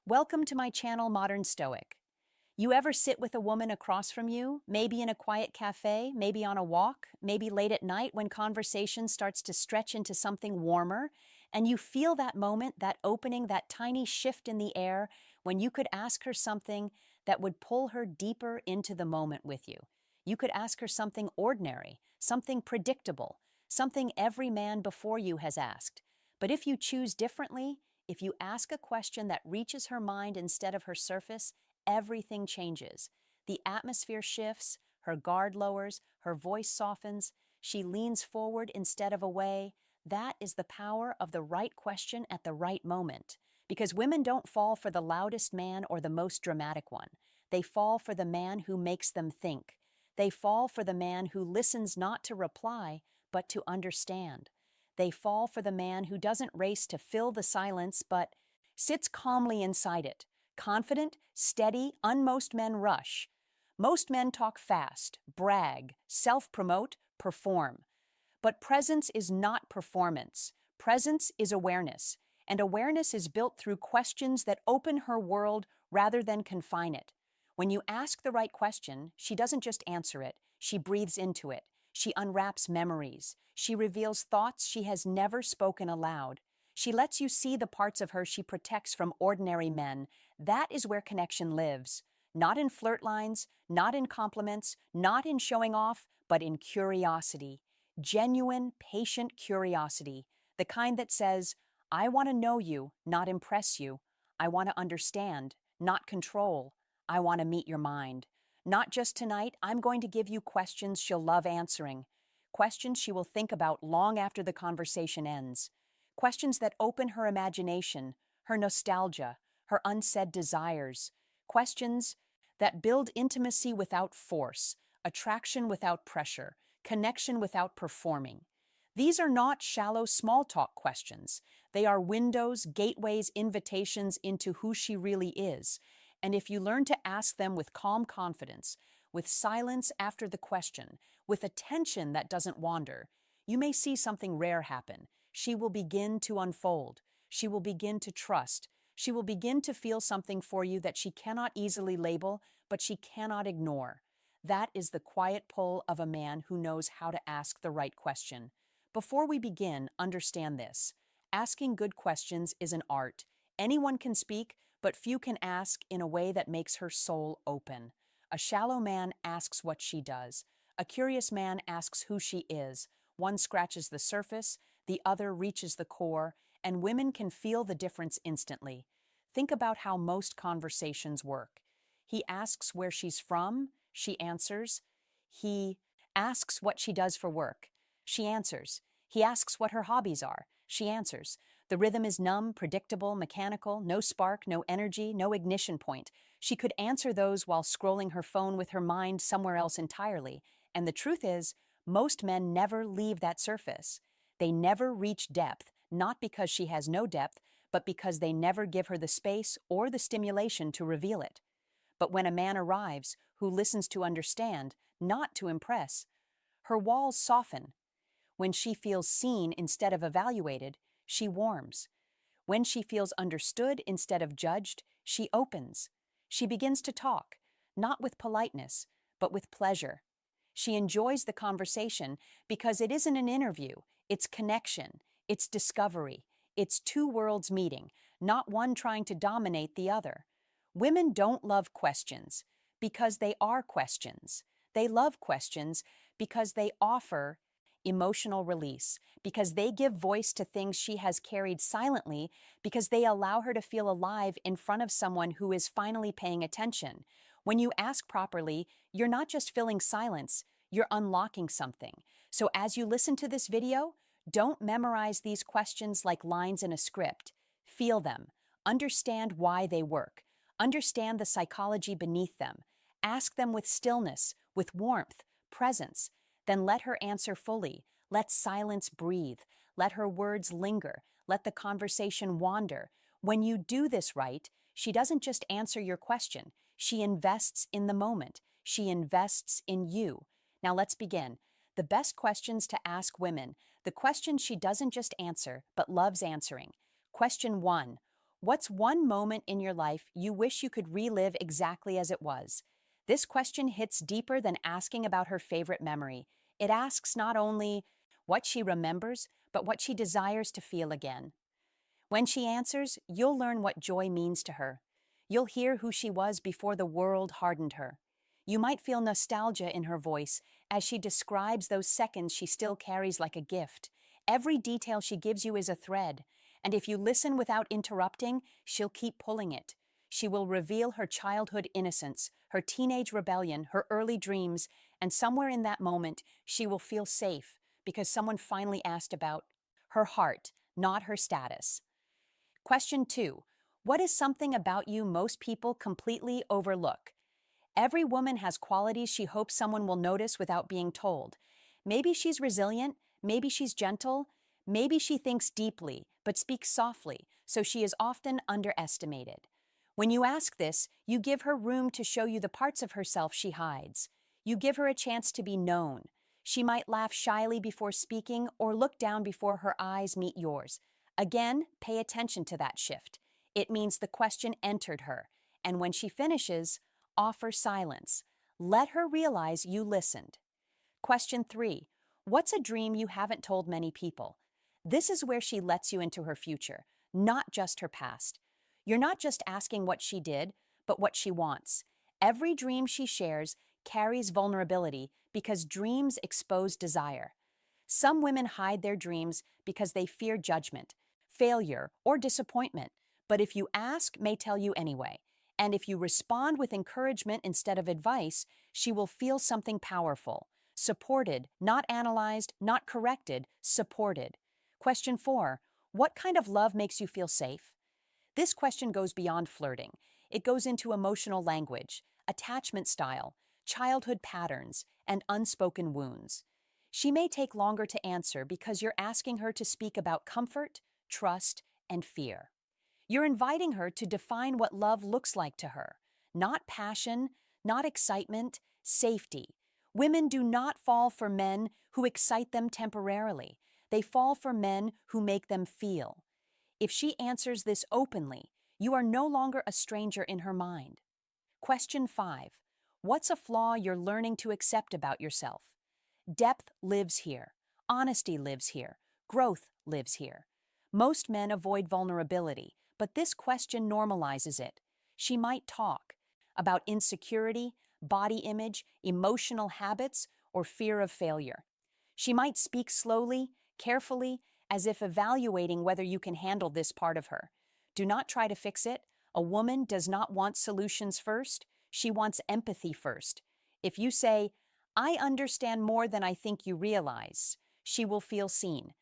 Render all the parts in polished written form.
Welcome to my channel, Modern Stoic. You ever sit with a woman across from you, maybe in a quiet cafe, maybe on a walk, maybe late at night when conversation starts to stretch into something warmer, and you feel that moment, that opening, that tiny shift in the air when you could ask her something that would pull her deeper into the moment with you. You could ask her something ordinary, something predictable, something every man before you has asked. But if you choose differently, if you ask a question that reaches her mind instead of her surface, everything changes. The atmosphere shifts, her guard lowers, her voice softens, she leans forward instead of away. That is the power of the right question at the right moment. Because women don't fall for the loudest man or the most dramatic one. They fall for the man who makes them think. They fall for the man who listens not to reply, but to understand. They fall for the man who doesn't race to fill the silence, but sits calmly inside it. Confident, steady, unmost men rush. Most men talk fast, brag, self-promote, perform. But presence is not performance. Presence is awareness. And awareness is built through questions that open her world rather than confine it. When you ask the right question, she doesn't just answer it, she breathes into it. She unwraps memories. She reveals thoughts she has never spoken aloud. She lets you see the parts of her she protects from ordinary men. That is where connection lives. Not in flirt lines, not in compliments, not in showing off, but in curiosity. Genuine, patient curiosity. The kind that says, I want to know you, not impress you. I want to understand, not control. I want to meet your mind. Not just tonight, I'm going to give you questions she'll love answering. Questions she will think about long after the conversation ends. Questions that open her imagination, her nostalgia, her unsaid desires. Questions that build intimacy without force, attraction without pressure, connection without performing. These are not shallow small talk questions. They are windows, gateways, invitations into who she really is. And if you learn to ask them with calm confidence, with silence after the question, with attention that doesn't wander, you may see something rare happen. She will begin to unfold. She will begin to trust. She will begin to feel something for you that she cannot easily label, but she cannot ignore. That is the quiet pull of a man who knows how to ask the right question. Before we begin, understand this. Asking good questions is an art. Anyone can speak, but few can ask in a way that makes her soul open. A shallow man asks what she does. A curious man asks who she is. One scratches the surface, the other reaches the core, and women can feel the difference instantly. Think about how most conversations work. He asks where she's from, she answers. He asks what she does for work. She answers. He asks what her hobbies are. She answers. The rhythm is numb, predictable, mechanical, no spark, no energy, no ignition point. She could answer those while scrolling her phone with her mind somewhere else entirely. And the truth is, most men never leave that surface. They never reach depth, not because she has no depth, but because they never give her the space or the stimulation to reveal it. But when a man arrives who listens to understand, not to impress, her walls soften. When she feels seen instead of evaluated, she warms. When she feels understood instead of judged, she opens. She begins to talk, not with politeness, but with pleasure. She enjoys the conversation because it isn't an interview, it's connection, it's discovery, it's two worlds meeting, not one trying to dominate the other. Women don't love questions because they are questions. They love questions because they offer emotional release, because they give voice to things she has carried silently, because they allow her to feel alive in front of someone who is finally paying attention. When you ask properly, you're not just filling silence, you're unlocking something. So as you listen to this video, don't memorize these questions like lines in a script. Feel them. Understand why they work. Understand the psychology beneath them. Ask them with stillness, with warmth, presence. Then let her answer fully. Let silence breathe. Let her words linger. Let the conversation wander. When you do this right, she doesn't just answer your question. She invests in the moment. She invests in you. Now let's begin. The best questions to ask women, the questions she doesn't just answer, but loves answering. Question 1. What's one moment in your life you wish you could relive exactly as it was? This question hits deeper than asking about her favorite memory. It asks not only what she remembers, but what she desires to feel again. When she answers, you'll learn what joy means to her. You'll hear who she was before the world hardened her. You might feel nostalgia in her voice as she describes those seconds she still carries like a gift. Every detail she gives you is a thread, and if you listen without interrupting, she'll keep pulling it. She will reveal her childhood innocence, her teenage rebellion, her early dreams, and somewhere in that moment, she will feel safe because someone finally asked about her heart, not her status. Question 2. What is something about you most people completely overlook? Every woman has qualities she hopes someone will notice without being told. Maybe she's resilient, maybe she's gentle, maybe she thinks deeply but speaks softly, so she is often underestimated. When you ask this, you give her room to show you the parts of herself she hides. You give her a chance to be known. She might laugh shyly before speaking or look down before her eyes meet yours. Again, pay attention to that shift. It means the question entered her, and when she finishes, offer silence. Let her realize you listened. Question 3. What's a dream you haven't told many people? This is where she lets you into her future, not just her past. You're not just asking what she did, but what she wants. Every dream she shares carries vulnerability because dreams expose desire. Some women hide their dreams because they fear judgment, failure, or disappointment, but if you ask, may tell you anyway. And if you respond with encouragement instead of advice, she will feel something powerful. Supported, not analyzed, not corrected, supported. Question 4. What kind of love makes you feel safe? This question goes beyond flirting. It goes into emotional language, attachment style, childhood patterns, and unspoken wounds. She may take longer to answer because you're asking her to speak about comfort, trust, and fear. You're inviting her to define what love looks like to her. Not passion, not excitement, safety. Women do not fall for men who excite them temporarily. They fall for men who make them feel. If she answers this openly, you are no longer a stranger in her mind. Question 5. What's a flaw you're learning to accept about yourself? Depth lives here. Honesty lives here. Growth lives here. Most men avoid vulnerability, but this question normalizes it. She might talk about insecurity, body image, emotional habits, or fear of failure. She might speak slowly, carefully, as if evaluating whether you can handle this part of her. Do not try to fix it. A woman does not want solutions first. She wants empathy first. If you say, "I understand more than I think you realize," she will feel seen.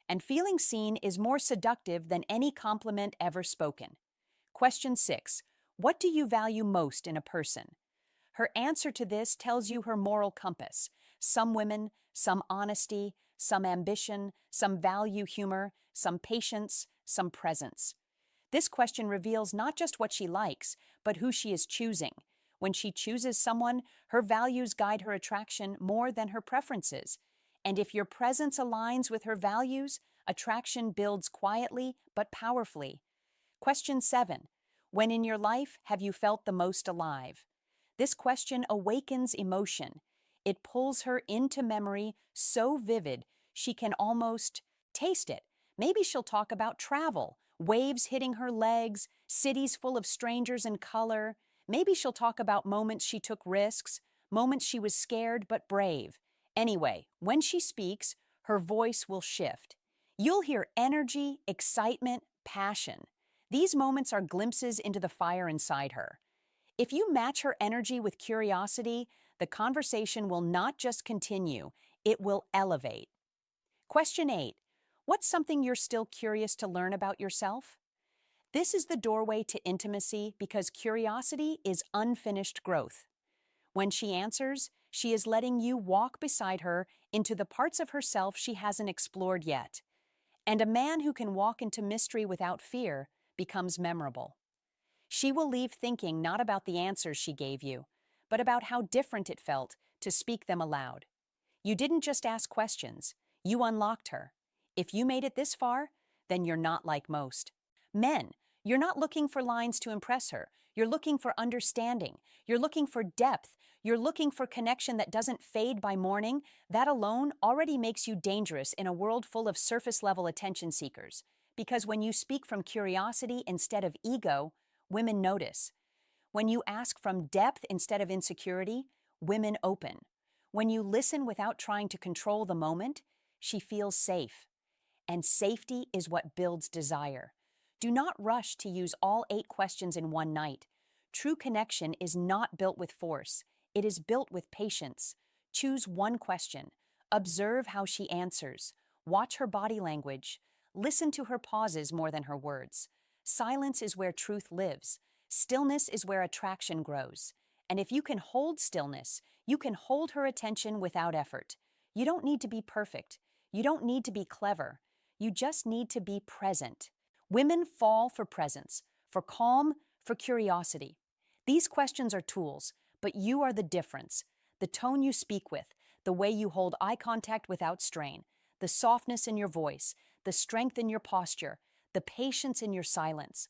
And feeling seen is more seductive than any compliment ever spoken. Question 6. What do you value most in a person? Her answer to this tells you her moral compass. Some women, some honesty, some ambition, some value humor, some patience, some presence. This question reveals not just what she likes, but who she is choosing. When she chooses someone, her values guide her attraction more than her preferences. And if your presence aligns with her values, attraction builds quietly but powerfully. Question 7. When in your life have you felt the most alive? This question awakens emotion. It pulls her into memory so vivid she can almost taste it. Maybe she'll talk about travel, waves hitting her legs, cities full of strangers and color. Maybe she'll talk about moments she took risks, moments she was scared but brave. Anyway, when she speaks, her voice will shift. You'll hear energy, excitement, passion. These moments are glimpses into the fire inside her. If you match her energy with curiosity, the conversation will not just continue, it will elevate. Question 8. What's something you're still curious to learn about yourself? This is the doorway to intimacy because curiosity is unfinished growth. When she answers, she is letting you walk beside her into the parts of herself she hasn't explored yet. And a man who can walk into mystery without fear becomes memorable. She will leave thinking not about the answers she gave you, but about how different it felt to speak them aloud. You didn't just ask questions, you unlocked her. If you made it this far, then you're not like most. Men, You're not looking for lines to impress her. You're looking for understanding. You're looking for depth. You're looking for connection that doesn't fade by morning. That alone already makes you dangerous in a world full of surface-level attention seekers. Because when you speak from curiosity instead of ego, women notice. When you ask from depth instead of insecurity, women open. When you listen without trying to control the moment, she feels safe. And safety is what builds desire. Do not rush to use all 8 questions in one night. True connection is not built with force. It is built with patience. Choose one question. Observe how she answers. Watch her body language. Listen to her pauses more than her words. Silence is where truth lives. Stillness is where attraction grows. And if you can hold stillness, you can hold her attention without effort. You don't need to be perfect. You don't need to be clever. You just need to be present. Women fall for presence, for calm, for curiosity. These questions are tools, but you are the difference. The tone you speak with, the way you hold eye contact without strain, the softness in your voice, the strength in your posture, the patience in your silence.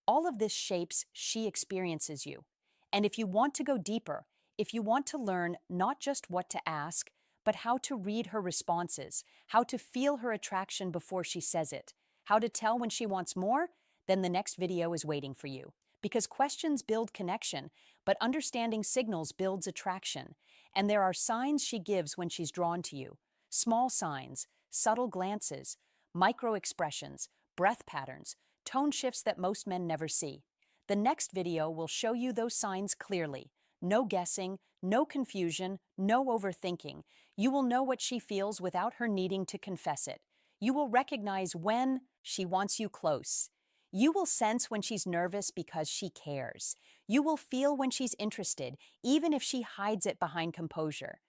All of this shapes she experiences you. And if you want to go deeper, if you want to learn not just what to ask, but how to read her responses, how to feel her attraction before she says it, how to tell when she wants more, then the next video is waiting for you. Because questions build connection, but understanding signals builds attraction. And there are signs she gives when she's drawn to you. Small signs, subtle glances, micro expressions, breath patterns, tone shifts that most men never see. The next video will show you those signs clearly. No guessing, no confusion, no overthinking. You will know what she feels without her needing to confess it. You will recognize when she wants you close. You will sense when she's nervous because she cares. You will feel when she's interested, even if she hides it behind composure.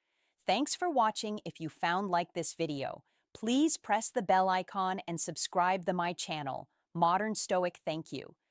Thanks for watching. If you found like this video, please press the bell icon and subscribe to my channel. Modern Stoic, thank you.